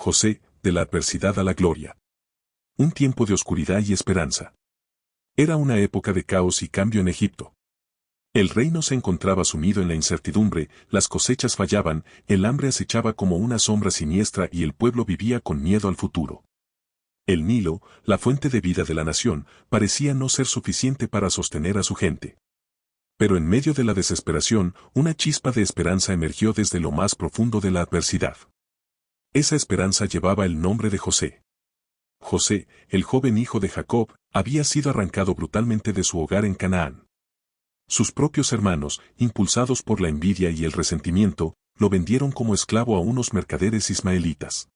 José, de la adversidad a la gloria. Un tiempo de oscuridad y esperanza. Era una época de caos y cambio en Egipto. El reino se encontraba sumido en la incertidumbre, las cosechas fallaban, el hambre acechaba como una sombra siniestra y el pueblo vivía con miedo al futuro. El Nilo, la fuente de vida de la nación, parecía no ser suficiente para sostener a su gente. Pero en medio de la desesperación, una chispa de esperanza emergió desde lo más profundo de la adversidad. Esa esperanza llevaba el nombre de José. José, el joven hijo de Jacob, había sido arrancado brutalmente de su hogar en Canaán. Sus propios hermanos, impulsados por la envidia y el resentimiento, lo vendieron como esclavo a unos mercaderes ismaelitas.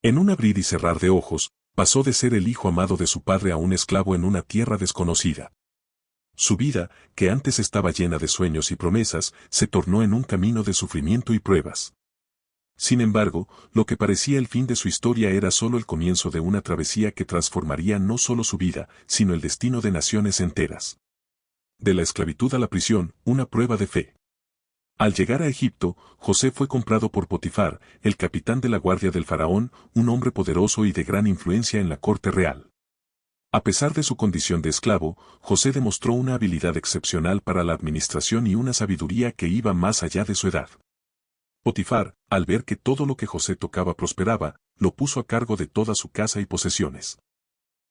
En un abrir y cerrar de ojos, pasó de ser el hijo amado de su padre a un esclavo en una tierra desconocida. Su vida, que antes estaba llena de sueños y promesas, se tornó en un camino de sufrimiento y pruebas. Sin embargo, lo que parecía el fin de su historia era solo el comienzo de una travesía que transformaría no solo su vida, sino el destino de naciones enteras. De la esclavitud a la prisión, una prueba de fe. Al llegar a Egipto, José fue comprado por Potifar, el capitán de la guardia del faraón, un hombre poderoso y de gran influencia en la corte real. A pesar de su condición de esclavo, José demostró una habilidad excepcional para la administración y una sabiduría que iba más allá de su edad. Potifar, al ver que todo lo que José tocaba prosperaba, lo puso a cargo de toda su casa y posesiones.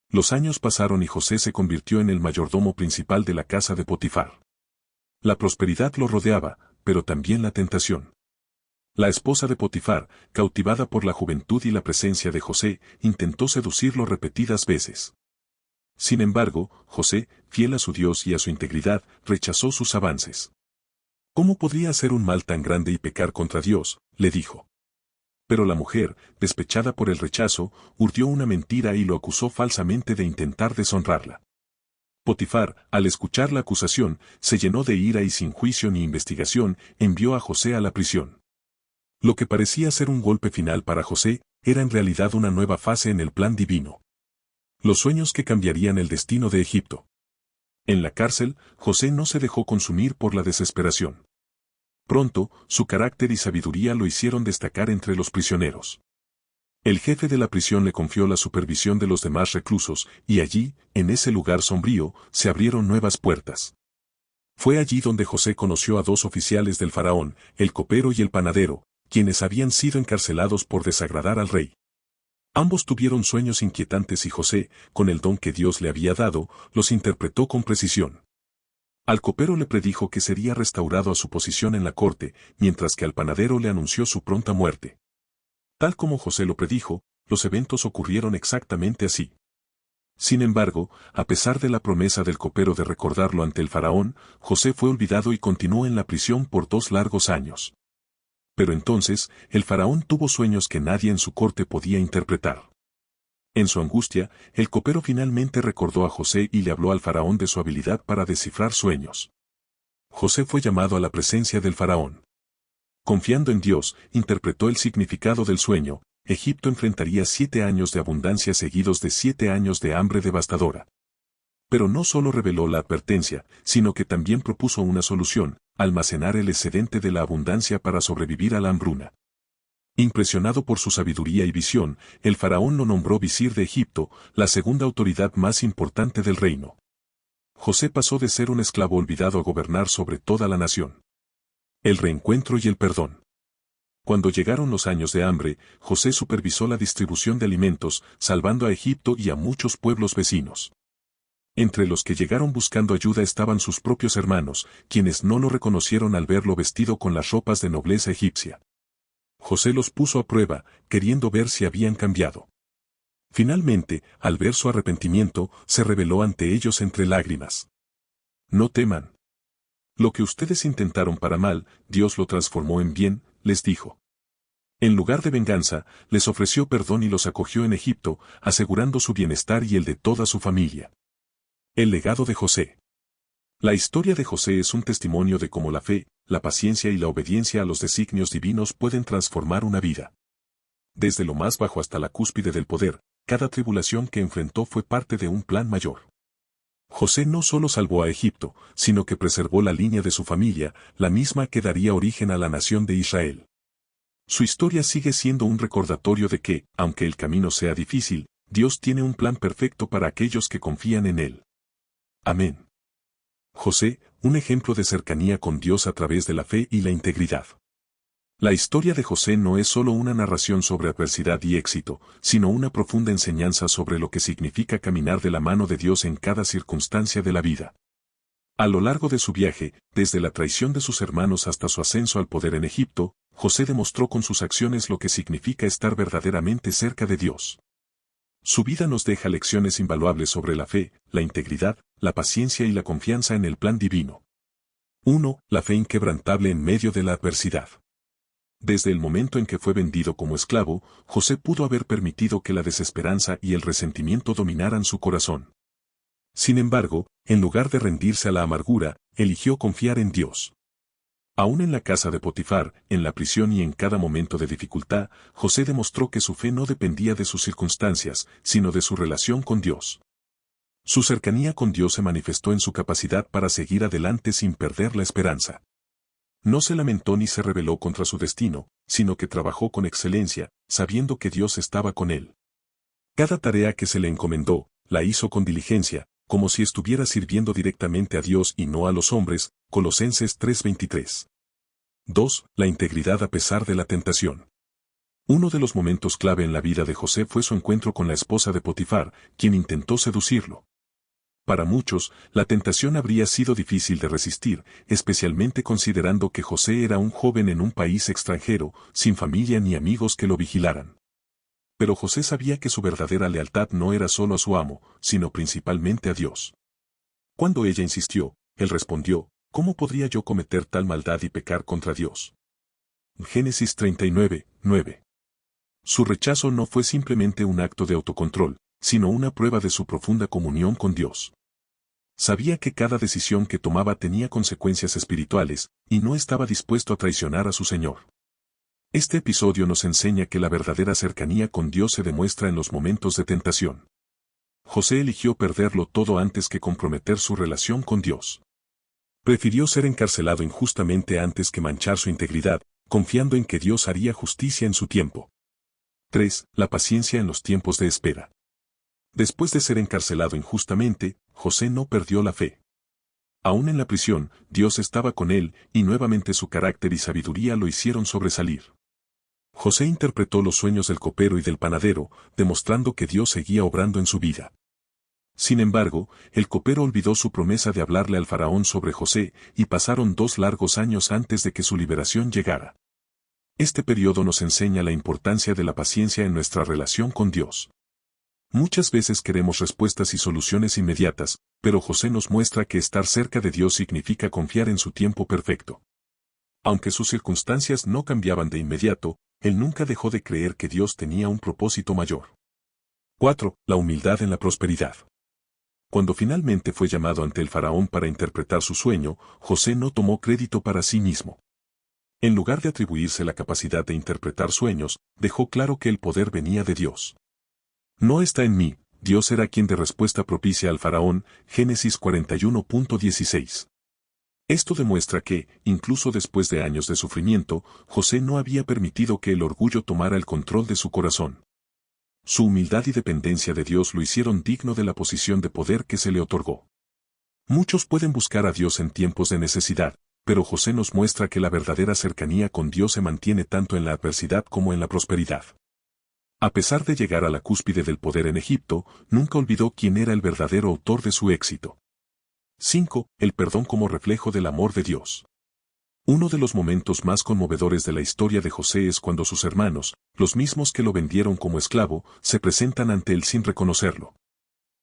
Los años pasaron y José se convirtió en el mayordomo principal de la casa de Potifar. La prosperidad lo rodeaba, pero también la tentación. La esposa de Potifar, cautivada por la juventud y la presencia de José, intentó seducirlo repetidas veces. Sin embargo, José, fiel a su Dios y a su integridad, rechazó sus avances. ¿Cómo podría hacer un mal tan grande y pecar contra Dios?, le dijo. Pero la mujer, despechada por el rechazo, urdió una mentira y lo acusó falsamente de intentar deshonrarla. Potifar, al escuchar la acusación, se llenó de ira y sin juicio ni investigación, envió a José a la prisión. Lo que parecía ser un golpe final para José, era en realidad una nueva fase en el plan divino. Los sueños que cambiarían el destino de Egipto. En la cárcel, José no se dejó consumir por la desesperación. Pronto, su carácter y sabiduría lo hicieron destacar entre los prisioneros. El jefe de la prisión le confió la supervisión de los demás reclusos, y allí, en ese lugar sombrío, se abrieron nuevas puertas. Fue allí donde José conoció a dos oficiales del faraón, el copero y el panadero, quienes habían sido encarcelados por desagradar al rey. Ambos tuvieron sueños inquietantes y José, con el don que Dios le había dado, los interpretó con precisión. Al copero le predijo que sería restaurado a su posición en la corte, mientras que al panadero le anunció su pronta muerte. Tal como José lo predijo, los eventos ocurrieron exactamente así. Sin embargo, a pesar de la promesa del copero de recordarlo ante el faraón, José fue olvidado y continuó en la prisión por 2 largos años. Pero entonces, el faraón tuvo sueños que nadie en su corte podía interpretar. En su angustia, el copero finalmente recordó a José y le habló al faraón de su habilidad para descifrar sueños. José fue llamado a la presencia del faraón. Confiando en Dios, interpretó el significado del sueño. Egipto enfrentaría 7 años de abundancia seguidos de 7 años de hambre devastadora. Pero no solo reveló la advertencia, sino que también propuso una solución: almacenar el excedente de la abundancia para sobrevivir a la hambruna. Impresionado por su sabiduría y visión, el faraón lo nombró visir de Egipto, la segunda autoridad más importante del reino. José pasó de ser un esclavo olvidado a gobernar sobre toda la nación. El reencuentro y el perdón. Cuando llegaron los años de hambre, José supervisó la distribución de alimentos, salvando a Egipto y a muchos pueblos vecinos. Entre los que llegaron buscando ayuda estaban sus propios hermanos, quienes no lo reconocieron al verlo vestido con las ropas de nobleza egipcia. José los puso a prueba, queriendo ver si habían cambiado. Finalmente, al ver su arrepentimiento, se reveló ante ellos entre lágrimas. No teman. Lo que ustedes intentaron para mal, Dios lo transformó en bien, les dijo. En lugar de venganza, les ofreció perdón y los acogió en Egipto, asegurando su bienestar y el de toda su familia. El legado de José. La historia de José es un testimonio de cómo la fe, la paciencia y la obediencia a los designios divinos pueden transformar una vida. Desde lo más bajo hasta la cúspide del poder, cada tribulación que enfrentó fue parte de un plan mayor. José no solo salvó a Egipto, sino que preservó la línea de su familia, la misma que daría origen a la nación de Israel. Su historia sigue siendo un recordatorio de que, aunque el camino sea difícil, Dios tiene un plan perfecto para aquellos que confían en Él. Amén. José, un ejemplo de cercanía con Dios a través de la fe y la integridad. La historia de José no es solo una narración sobre adversidad y éxito, sino una profunda enseñanza sobre lo que significa caminar de la mano de Dios en cada circunstancia de la vida. A lo largo de su viaje, desde la traición de sus hermanos hasta su ascenso al poder en Egipto, José demostró con sus acciones lo que significa estar verdaderamente cerca de Dios. Su vida nos deja lecciones invaluables sobre la fe, la integridad, la paciencia y la confianza en el plan divino. 1. La fe inquebrantable en medio de la adversidad. Desde el momento en que fue vendido como esclavo, José pudo haber permitido que la desesperanza y el resentimiento dominaran su corazón. Sin embargo, en lugar de rendirse a la amargura, eligió confiar en Dios. Aún en la casa de Potifar, en la prisión y en cada momento de dificultad, José demostró que su fe no dependía de sus circunstancias, sino de su relación con Dios. Su cercanía con Dios se manifestó en su capacidad para seguir adelante sin perder la esperanza. No se lamentó ni se rebeló contra su destino, sino que trabajó con excelencia, sabiendo que Dios estaba con él. Cada tarea que se le encomendó, la hizo con diligencia, como si estuviera sirviendo directamente a Dios y no a los hombres. Colosenses 3:23. 2. La integridad a pesar de la tentación. Uno de los momentos clave en la vida de José fue su encuentro con la esposa de Potifar, quien intentó seducirlo. Para muchos, la tentación habría sido difícil de resistir, especialmente considerando que José era un joven en un país extranjero, sin familia ni amigos que lo vigilaran. Pero José sabía que su verdadera lealtad no era solo a su amo, sino principalmente a Dios. Cuando ella insistió, él respondió: ¿cómo podría yo cometer tal maldad y pecar contra Dios? Génesis 39:9. Su rechazo no fue simplemente un acto de autocontrol, sino una prueba de su profunda comunión con Dios. Sabía que cada decisión que tomaba tenía consecuencias espirituales, y no estaba dispuesto a traicionar a su Señor. Este episodio nos enseña que la verdadera cercanía con Dios se demuestra en los momentos de tentación. José eligió perderlo todo antes que comprometer su relación con Dios. Prefirió ser encarcelado injustamente antes que manchar su integridad, confiando en que Dios haría justicia en su tiempo. 3. La paciencia en los tiempos de espera. Después de ser encarcelado injustamente, José no perdió la fe. Aún en la prisión, Dios estaba con él, y nuevamente su carácter y sabiduría lo hicieron sobresalir. José interpretó los sueños del copero y del panadero, demostrando que Dios seguía obrando en su vida. Sin embargo, el copero olvidó su promesa de hablarle al faraón sobre José, y pasaron 2 largos años antes de que su liberación llegara. Este periodo nos enseña la importancia de la paciencia en nuestra relación con Dios. Muchas veces queremos respuestas y soluciones inmediatas, pero José nos muestra que estar cerca de Dios significa confiar en su tiempo perfecto. Aunque sus circunstancias no cambiaban de inmediato, él nunca dejó de creer que Dios tenía un propósito mayor. 4. La humildad en la prosperidad. Cuando finalmente fue llamado ante el faraón para interpretar su sueño, José no tomó crédito para sí mismo. En lugar de atribuirse la capacidad de interpretar sueños, dejó claro que el poder venía de Dios. No está en mí, Dios era quien de respuesta propicia al faraón. Génesis 41:16. Esto demuestra que, incluso después de años de sufrimiento, José no había permitido que el orgullo tomara el control de su corazón. Su humildad y dependencia de Dios lo hicieron digno de la posición de poder que se le otorgó. Muchos pueden buscar a Dios en tiempos de necesidad, pero José nos muestra que la verdadera cercanía con Dios se mantiene tanto en la adversidad como en la prosperidad. A pesar de llegar a la cúspide del poder en Egipto, nunca olvidó quién era el verdadero autor de su éxito. 5. El perdón como reflejo del amor de Dios. Uno de los momentos más conmovedores de la historia de José es cuando sus hermanos, los mismos que lo vendieron como esclavo, se presentan ante él sin reconocerlo.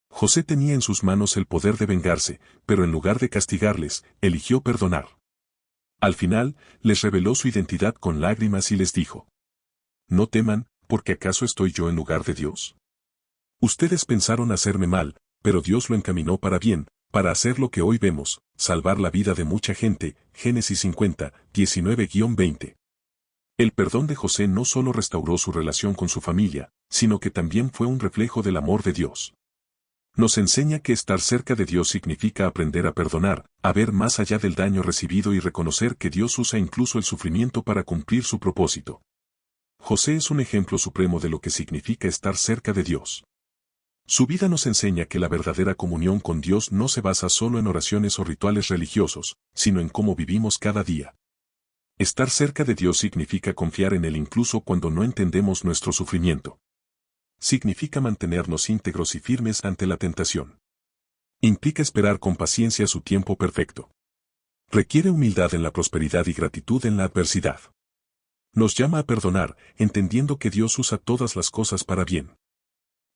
José tenía en sus manos el poder de vengarse, pero en lugar de castigarles, eligió perdonar. Al final, les reveló su identidad con lágrimas y les dijo: no teman, porque ¿acaso estoy yo en lugar de Dios? Ustedes pensaron hacerme mal, pero Dios lo encaminó para bien, para hacer lo que hoy vemos, salvar la vida de mucha gente. Génesis 50, 19-20. El perdón de José no solo restauró su relación con su familia, sino que también fue un reflejo del amor de Dios. Nos enseña que estar cerca de Dios significa aprender a perdonar, a ver más allá del daño recibido y reconocer que Dios usa incluso el sufrimiento para cumplir su propósito. José es un ejemplo supremo de lo que significa estar cerca de Dios. Su vida nos enseña que la verdadera comunión con Dios no se basa solo en oraciones o rituales religiosos, sino en cómo vivimos cada día. Estar cerca de Dios significa confiar en Él incluso cuando no entendemos nuestro sufrimiento. Significa mantenernos íntegros y firmes ante la tentación. Implica esperar con paciencia su tiempo perfecto. Requiere humildad en la prosperidad y gratitud en la adversidad. Nos llama a perdonar, entendiendo que Dios usa todas las cosas para bien.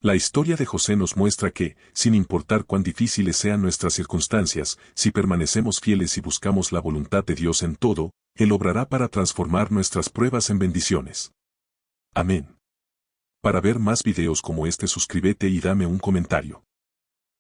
La historia de José nos muestra que, sin importar cuán difíciles sean nuestras circunstancias, si permanecemos fieles y buscamos la voluntad de Dios en todo, Él obrará para transformar nuestras pruebas en bendiciones. Amén. Para ver más videos como este suscríbete y dame un comentario.